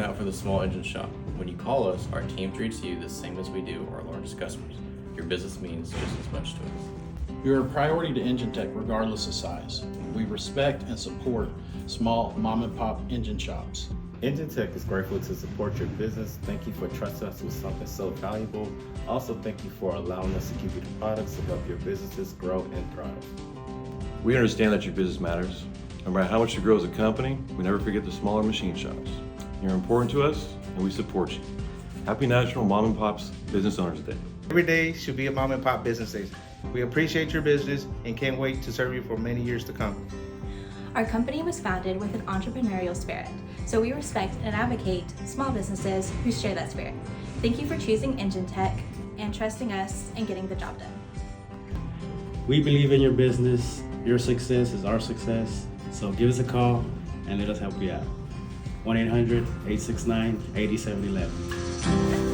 out for the small engine shop. When you call us, our team treats you the same as we do our largest customers. Your business means just as much to us. You're a priority to Enginetech regardless of size. We respect and support small mom and pop engine shops. Enginetech is grateful to support your business. Thank you for trusting us with something so valuable. Also, thank you for allowing us to give you the products to help your businesses grow and thrive. We understand that your business matters. No matter how much you grow as a company, we never forget the smaller machine shops. You're important to us, and we support you. Happy National Mom and Pop's Business Owners Day. Every day should be a mom and pop business day. We appreciate your business and can't wait to serve you for many years to come. Our company was founded with an entrepreneurial spirit, so we respect and advocate small businesses who share that spirit. Thank you for choosing Enginetech and trusting us and getting the job done. We believe in your business. Your success is our success. So give us a call and let us help you out. 1-800-869-8711.